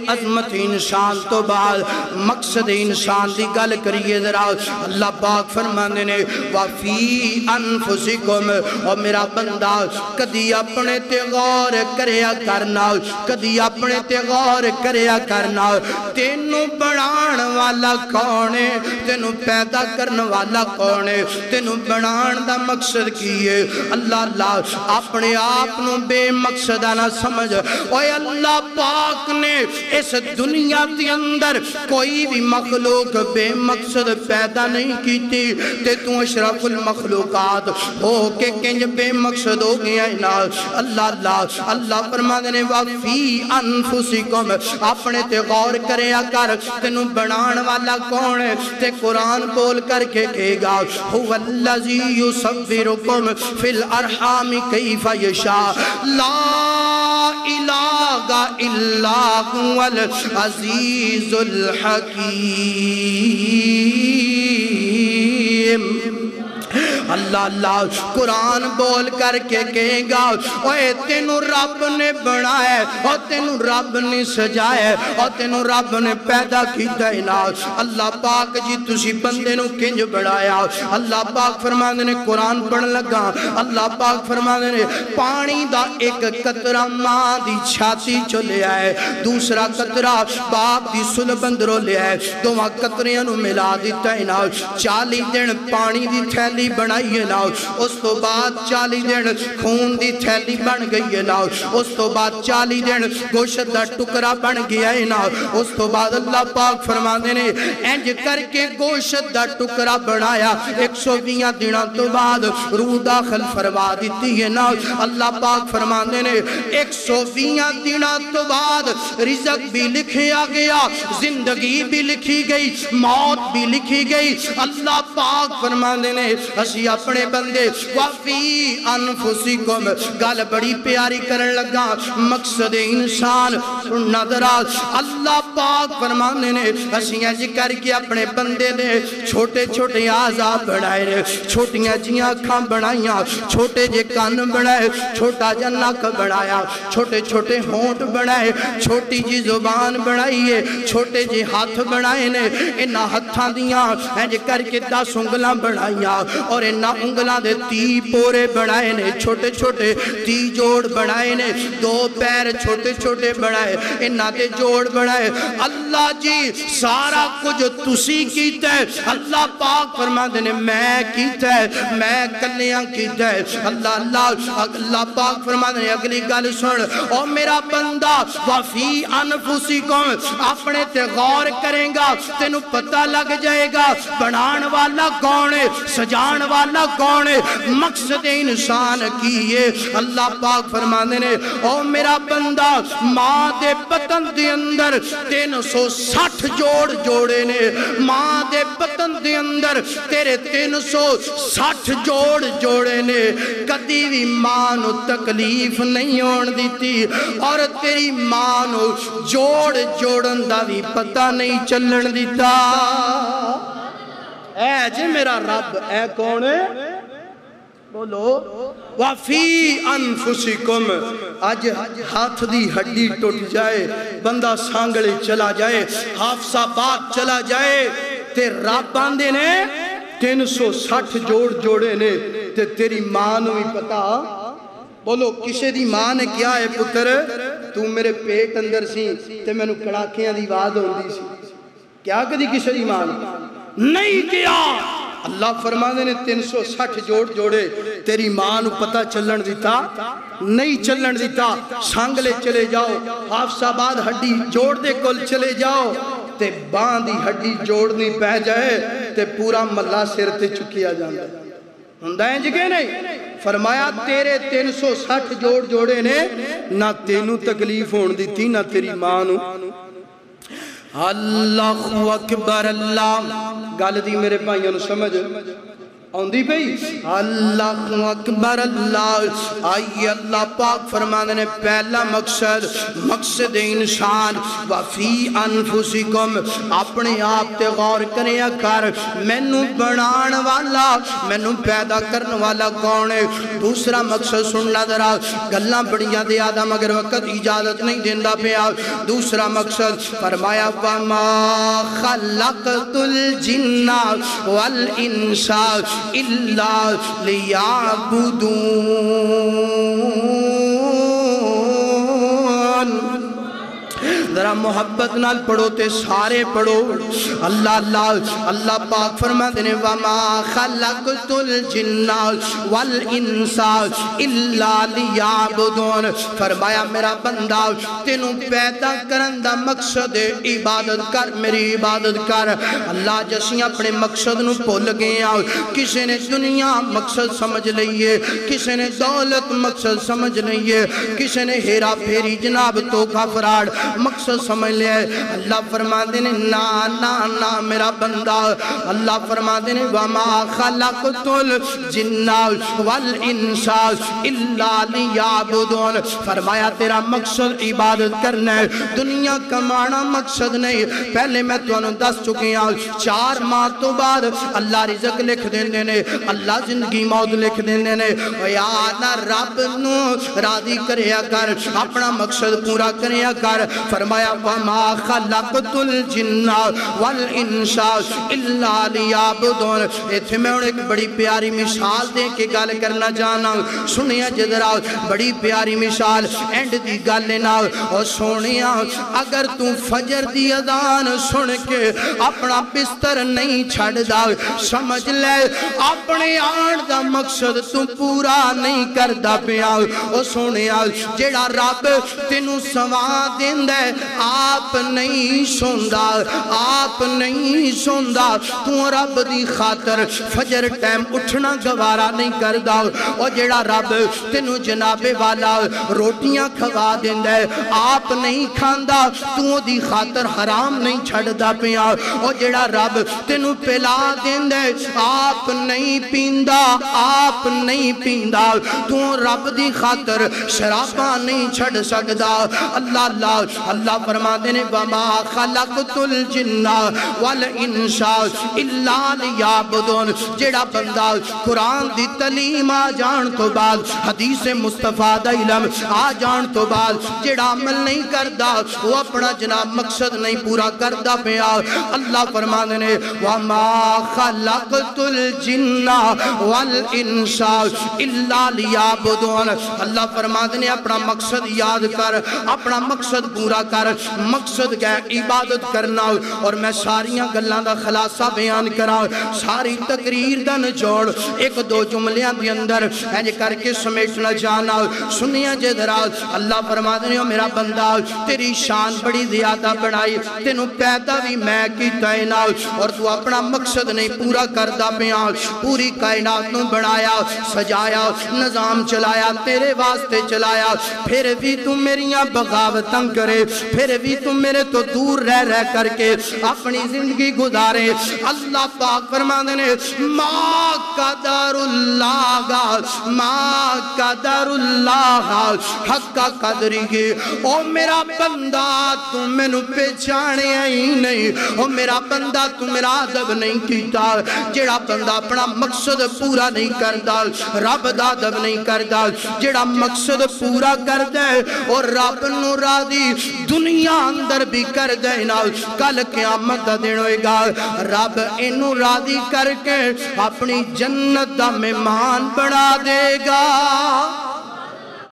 عظمت انسان تو بعد مقصد انسان دی گل کریے ذرا اللہ پاک فرمانے نے وَفِي أَنفُسِكُمْ اور میرا بندہ کدی اپنے تے غور کریا کرنا کدی اپنے تے غور کریا کرنا تینوں بنان والا کونے تینوں پیدا کرن والا کونے تینوں بنان دا مقصد کیے اللہ اپنے آپنوں بے مقصدہ نہ سمجھ اوہ اللہ پاک نے اس دنیا کے اندر کوئی بھی مخلوق بے مقصد پیدا نہیں کی تھی تے تو اشرف المخلوقات ہو کے کنج بے مقصد ہو گیا اللہ فرمانے نے وَفِي أَنفُسِكُمْ اپنے تے غور کریا کر تینوں بنان والا کون ہے تے قرآن بول کر کے کہے گا هُوَ الَّذِي يُصَوِّرُكُمْ فِي الْأَرْحَامِ كَيْفَ يَشَاءُ لَا إِلَٰهَ إِلَّا هُوَ الْعَزِيزُ الْحَكِيمُ اللہ قرآن بول کر کے کہے گا اوہ تینوں رب نے بنائے اور تینوں رب نے سجائے اور تینوں رب نے پیدا کی دینا اللہ پاک جی تسی بندے نو کنج بڑھایا اللہ پاک فرمانے نے قرآن پڑھ لگا اللہ پاک فرمانے نے پانی دا ایک قطرہ ماں دی چھاتی چلے آئے دوسرا قطرہ باپ دی سلب اندروں لے آئے دوہاں قطریاں نو ملا دیتا ہے نا 40 دن پانی دی تھیلی بنائیے نا اس تو بعد 40 دن خون دی تھیلی بن گئی ہے نا اس تو بعد 40 دن گوشت دا ٹکرا بن گیا ہے نا اس تو بعد اللہ پاک فرمانے نے انج کر کے گوشت دا ٹکرا بنایا 120 دنوں تو بعد روح داخل فرما دیتی ہے نا اللہ پاک فرمانے نے 120 دنوں تو بعد رزق بھی لکھیا گیا زندگی بھی لکھی گئی موت بھی لکھی گئی اللہ پاک فرمانے نے اسی اپنے بندے وَفِي أَنفُسِكُمْ گل بڑی پیاری کرن لگا مقصد انسان نظرات اللہ پاک فرمانے نے اسی اج کر کے اپنے بندے نے چھوٹے چھوٹے آزا بنائے نے چھوٹیاں جیاں کھاں بنائیاں چھوٹے جے کان بنائے چھوٹا جا نک بنایا چھوٹے چھوٹے ہونٹ بنائے چھوٹی جی زبان بنائیے چھوٹے جے ہاتھ بنائے نے انہا ہتھاں دیاں اج کر کے 10 انگلاں بنائیاں اور انہا انگلاں دے 30 پورے بنائے نے چھوٹے چھوٹے 30 جوڑ بنائے نے 2 پیر چھوٹے چھوٹے بنائے انہا دے جوڑ بنائے اللہ جی سارا کچھ تسی کیتا ہے اللہ پاک فرماتے نے میں کیتا ہے میں کلیاں کیتا ہے اللہ پاک فرماتے نے اگلی گل سن او میرا بندہ وَفِي أَنفُسِكُمْ اپنے تے غور کریں گا تینوں پتہ لگ جائے گا بنان والا کون ہے سجان والا کون ہے مقصد انسان کیے اللہ پاک فرمانے نے او میرا بندہ ماں دے بطن دے اندر 360 جوڑ جوڑے نے ماں دے بطن دے اندر تیرے 360 جوڑ جوڑے نے کدی بھی ماں نو تکلیف نہیں ہون دیتی اور تیری ماں نو جوڑ جوڑن دا بھی پتہ نہیں چلن دیتا اے جی میرا رب اے کون ہے بولو وَفِي أَنفُسِكُمْ آج ہاتھ دی ہڈی ٹوٹ جائے بندہ سانگڑے چلا جائے حافظہ بات چلا جائے تے رب باندے نے 360 جوڑ جوڑے نے تے تیری ماں نو ہی پتا بولو کسے دی ماں نے کیا ہے پتر تو میرے پیٹ اندر سی تے میں نو کڑاکیاں دی واد ہوندی سی کیا کدی کسے دی ماں نہیں کیا اللہ فرمانے نے 360 جوڑ جوڑے تیری ماں نو پتہ چلن دیتا نہیں چلن دیتا سانگلے چلے جاؤ حافظ آباد ہڈی جوڑ دے کل چلے جاؤ تے باندھی ہڈی جوڑنی پہ جائے تے پورا ملا سر تے چکیا جاندہ ہندائیں جگہ نہیں فرمایا تیرے 360 جوڑ جوڑے نے نہ تینو تکلیف ہون دیتی نہ تیری ماں نو اللہ اکبر اللہ گال دی میرے بھائیوں نے سمجھ آندھی پئی اللہ اکبر اللہ آئی اللہ پاک فرمانے نے پہلا مقصد انسان وفی انفسکم اپنے آپ تے غور کریا کر مینوں بنان والا مینوں پیدا کرن والا کون ہے دوسرا مقصد سننا ذرا گلاں بڑیاں دے آدھا مگر وقت اجازت نہیں دیندا پیا دوسرا مقصد فرمایا وما خلقت الجن والانس إلا ليعبدون ذرا محبت نال پڑھو تے سارے پڑھو اللہ اللہ اللہ پاک فرماتے ہیں وَمَا خَلَقْتُ الْجِنَّ وَالْإِنسَ إِلَّا لِيَعْبُدُونَ فرمایا میرا بندہ تینوں پیدا کرن دا مقصد عبادت کر میری عبادت کر اللہ جسیں اپنے مقصد نو بھول گیا کسی نے دنیا مقصد سمجھ لئیے کسی نے دولت مقصد سمجھ لئیے کسی نے ہیرا پھیری جناب تو کافراڑ مقصد سمجھ لے اللہ فرما دینے نا نا نا میرا بندہ اللہ فرما دینے وَمَا خَلَقْتُ الْجِنَّ وَالْإِنسَ إِلَّا لِيَعْبُدُونَ فرمایا تیرا مقصد عبادت کرنا ہے دنیا کمانا مقصد نہیں پہلے میں تو انہوں دس چکے ہیں 4 ماہ تو بعد اللہ رزق لکھ دینے نے اللہ زندگی موت لکھ دینے نے ویانا رب نو راضی کریا کر اپنا مقصد پورا کریا کر فرمایا وَمَا خَلَقْتُ الْجِنَّ وَالْإِنسَ إِلَّا لِيَعْبُدُونَ ایتھے میں انہیں ایک بڑی پیاری مثال دے کے گال کرنا جانا سنیا جدرا بڑی پیاری مثال اینڈ دی گال لینا اور سونیا اگر تو فجر دی اذان سن کے اپنا بستر نہیں چھڑ دا سمجھ لے اپنے آن دا مقصد تو پورا نہیں کر دا پیا اور سونیا جیڑا رب تینوں سوا دین دے آپ نہیں سوندہ آپ نہیں سوندہ تو رب دی خاطر فجر ٹائم اٹھنا گوارا نہیں کردہ اور جیڑا رب تینو جناب والا روٹیاں کھوا دیندہ آپ نہیں کھاندہ تو دی خاطر حرام نہیں چھڑ دا پیا اور جیڑا رب تینو پلا دیندہ آپ نہیں پیندہ آپ نہیں پیندہ تو رب دی خاطر شرابہ نہیں چھڑ سکدا اللہ اللہ اللہ فرما دینے وَمَا خَلَقْتُ الْجِنَّ وَالْإِنسَ إِلَّا لِيَعْبُدُونَ جیڑا بندہ قرآن دی تعلیم آ جان تو بعد حدیث مصطفیٰ دا علم آ جان تو بعد جیڑا عمل نہیں کردہ وہ اپنا جناب مقصد نہیں پورا کردہ پیا اللہ فرما دینے وَمَا خَلَقْتُ الْجِنَّ وَالْإِنسَ إِلَّا لِيَعْبُدُونَ اللہ فرما دینے اپنا مقصد یاد کر اپنا مقصد پورا کر مقصد گئے عبادت کرنا اور میں ساریاں گلان دا خلاصہ بیان کرا ساری تقریر دا نجوڑ ایک دو جملیاں دی اندر ہے کر کے سمیٹنا جانا سنیا جدراز اللہ فرما دینے میرا بندہ تیری شان بڑی زیادہ بڑھائی تینوں پیدا بھی میں کی تعینات اور تو اپنا مقصد نہیں پورا کردہ پیا پوری کائنات نو بڑھایا سجایا نظام چلایا تیرے واسطے چلایا پھر بھی تو میریاں بغاوتاں کرے پھر بھی تم میرے تو دور رہ کر کے اپنی زندگی گزارے اللہ پاک فرما دینے ما قدر اللہ حق قدری گی او میرا بندہ تم میں نو پہچانے ہی نہیں او میرا بندہ تم میرا عذب نہیں کیتا جیڑا بندہ اپنا مقصد پورا نہیں کردہ رب دا عذب نہیں کردہ جیڑا مقصد پورا کردہ اور رب نو راضی دنیا اندر بھی کر دینا کل قیامت دا دن ہوئے گا رب انہوں راضی کر کے اپنی جنت دا مہمان بنا دے گا